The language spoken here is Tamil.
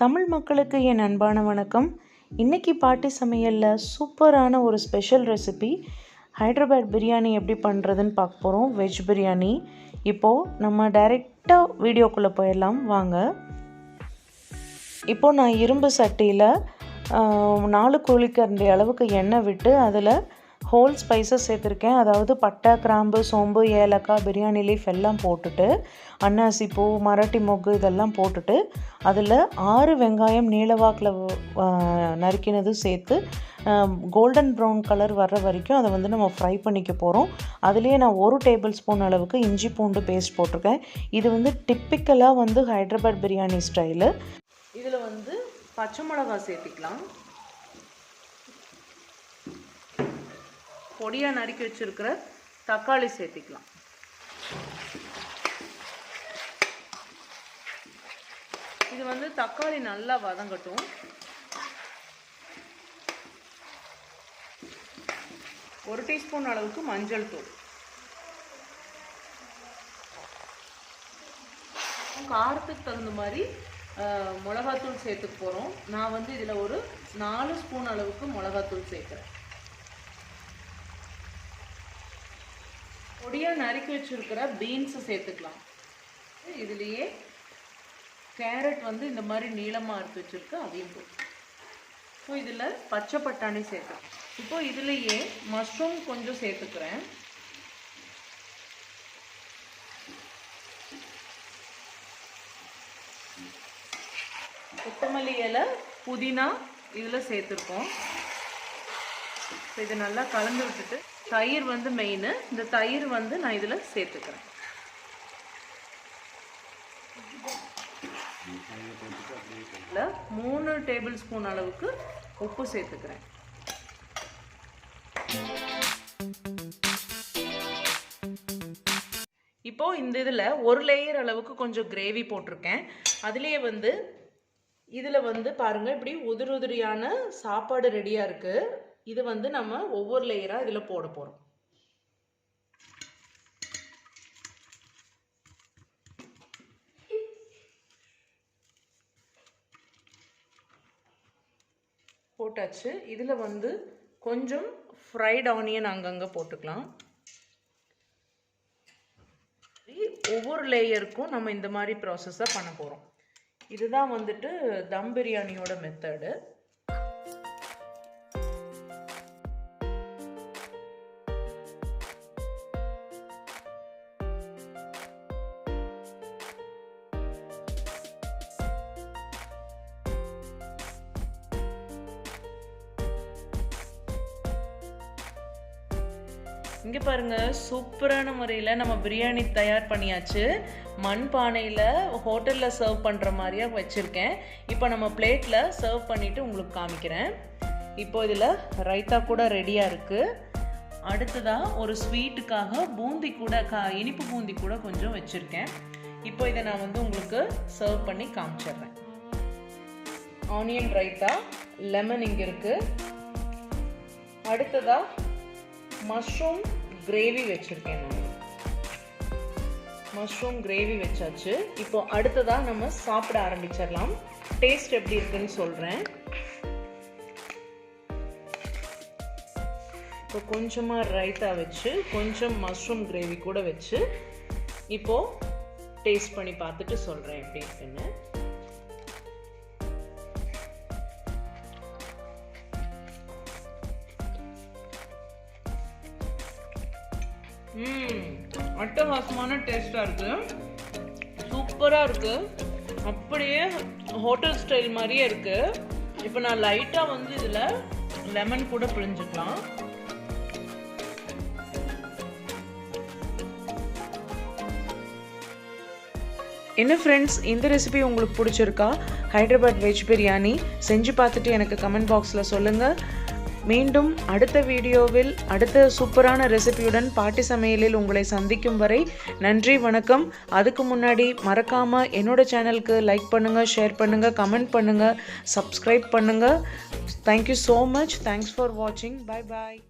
தமிழ் மக்களுக்கு என் அன்பான வணக்கம். இன்றைக்கி பாட்டி சமையலில் சூப்பரான ஒரு ஸ்பெஷல் ரெசிபி ஹைதராபாத் பிரியாணி எப்படி பண்ணுறதுன்னு பார்க்க போகிறோம். வெஜ் பிரியாணி. இப்போது நம்ம டைரெக்டாக வீடியோக்குள்ளே போயிடலாம் வாங்க. இப்போது நான் இரும்பு சட்டியில் 4 குழிக்கரண்டி அளவுக்கு எண்ணெய் விட்டு அதில் ஹோல் ஸ்பைசஸ் சேர்த்துருக்கேன். அதாவது பட்டை, கிராம்பு, சோம்பு, ஏலக்காய், பிரியாணி லீஃப் எல்லாம் போட்டுட்டு, அன்னாசி பூ, மராட்டி மொக்கு இதெல்லாம் போட்டுட்டு அதில் 6 வெங்காயம் நீளவாக்கில் நறுக்கினது சேர்த்து கோல்டன் ப்ரௌன் கலர் வர்ற வரைக்கும் அதை நம்ம ஃப்ரை பண்ணிக்க போகிறோம். அதுலேயே நான் 1 டேபிள் ஸ்பூன் அளவுக்கு இஞ்சி பூண்டு பேஸ்ட் போட்டிருக்கேன். இது டிப்பிக்கலாக ஹைதராபாத் பிரியாணி ஸ்டைலு. இதில் பச்சை மிளகாய் சேர்த்திக்கலாம். பொடியாக நறுக்கி வச்சுருக்கிற தக்காளி சேர்த்திக்கலாம். இது தக்காளி நல்லா வதங்கட்டும். ஒரு டீஸ்பூன் அளவுக்கு மஞ்சள் தூள். காரத்துக்கு தகுந்த மாதிரி மிளகாத்தூள் சேர்த்துக்க போகிறோம். நான் இதில் ஒரு 4 ஸ்பூன் அளவுக்கு மிளகாத்தூள் சேர்க்குறேன். பொடியாக நறுக்கி வச்சுருக்கிற பீன்ஸை சேர்த்துக்கலாம். இதுலேயே கேரட் இந்த மாதிரி நீளமாக அறுத்து வச்சுருக்கு, அதையும் போட்டு. ஸோ இதில் பச்சை பட்டாணி சேர்த்துக்கலாம். இப்போது இதுலேயே மஷ்ரூம் கொஞ்சம் சேர்த்துக்கிறேன். கொத்தமல்லி இலை, புதினா இதில் சேர்த்துருக்கோம். ஸோ இதை நல்லா கலந்து விட்டுட்டு தயிர் மெயின். இந்த தயிர் நான் இதில் சேர்த்துக்கிறேன். இதில் 3 டேபிள் ஸ்பூன் அளவுக்கு உப்பு சேர்த்துக்கிறேன். இப்போது இந்த இதில் ஒரு லேயர் அளவுக்கு கொஞ்சம் கிரேவி போட்டிருக்கேன். அதுலேயே இதில் பாருங்கள், இப்படி உதிரியான சாப்பாடு ரெடியாக இருக்குது. இது நம்ம ஒவ்வொரு லேயராக இதில் போட போகிறோம். போட்டாச்சு. இதில் கொஞ்சம் ஃப்ரைட் ஆனியன் அங்கங்கே போட்டுக்கலாம். ஒவ்வொரு லேயருக்கும் நம்ம இந்த மாதிரி ப்ராசஸாக பண்ண போகிறோம். இதுதான் தம் பிரியாணியோட மெத்தடு. இங்கே பாருங்கள், சூப்பரான முறையில் நம்ம பிரியாணி தயார் பண்ணியாச்சு. மண் பானையில் ஹோட்டலில் சர்வ் பண்ணுற மாதிரியா வச்சுருக்கேன். இப்போ நம்ம பிளேட்டில் சர்வ் பண்ணிவிட்டு உங்களுக்கு காமிக்கிறேன். இப்போ இதில் ரைத்தா கூட ரெடியாக இருக்குது. அடுத்ததாக ஒரு ஸ்வீட்டுக்காக பூந்தி கூட இனிப்பு பூந்தி கூட கொஞ்சம் வச்சுருக்கேன். இப்போ இதை நான் உங்களுக்கு சர்வ் பண்ணி காமிச்சிடுறேன். ஆனியன் ரைத்தா, லெமன் இங்கே இருக்குது. அடுத்ததாக மஷ்ரூம் கிரேவி வச்சுருக்கேன். நான் மஷ்ரூம் கிரேவி வச்சாச்சு. இப்போ அடுத்ததாக நம்ம சாப்பிட ஆரம்பிச்சிடலாம். டேஸ்ட் எப்படி இருக்குன்னு சொல்கிறேன். இப்போ கொஞ்சமாக ரைத்தா வச்சு கொஞ்சம் மஷ்ரூம் கிரேவி கூட வச்சு இப்போது டேஸ்ட் பண்ணி பார்த்துட்டு சொல்கிறேன் எப்படி இருக்குன்னு. அட்டகாசமான டேஸ்டாக இருக்குது. சூப்பராக இருக்குது. அப்படியே ஹோட்டல் ஸ்டைல் மாதிரியே இருக்குது. இப்போ நான் லைட்டாக இதில் லெமன் கூட பிழிஞ்சுக்கலாம். என்ன ஃப்ரெண்ட்ஸ், இந்த ரெசிபி உங்களுக்கு பிடிச்சிருக்கா? ஹைதராபாத் வெஜ் பிரியாணி செஞ்சு பார்த்துட்டு எனக்கு கமெண்ட் பாக்ஸில் சொல்லுங்கள். மீண்டும் அடுத்த வீடியோவில் அடுத்த சூப்பரான ரெசிபியுடன் பாட்டி சமையலில் உங்களை சந்திக்கும் வரை நன்றி, வணக்கம். அதுக்கு முன்னாடி மறக்காமல் என்னோட சேனலுக்கு லைக் பண்ணுங்கள், ஷேர் பண்ணுங்கள், கமெண்ட் பண்ணுங்கள், சப்ஸ்கிரைப் பண்ணுங்கள். Thank you so much. Thanks for வாட்சிங். பை பாய்.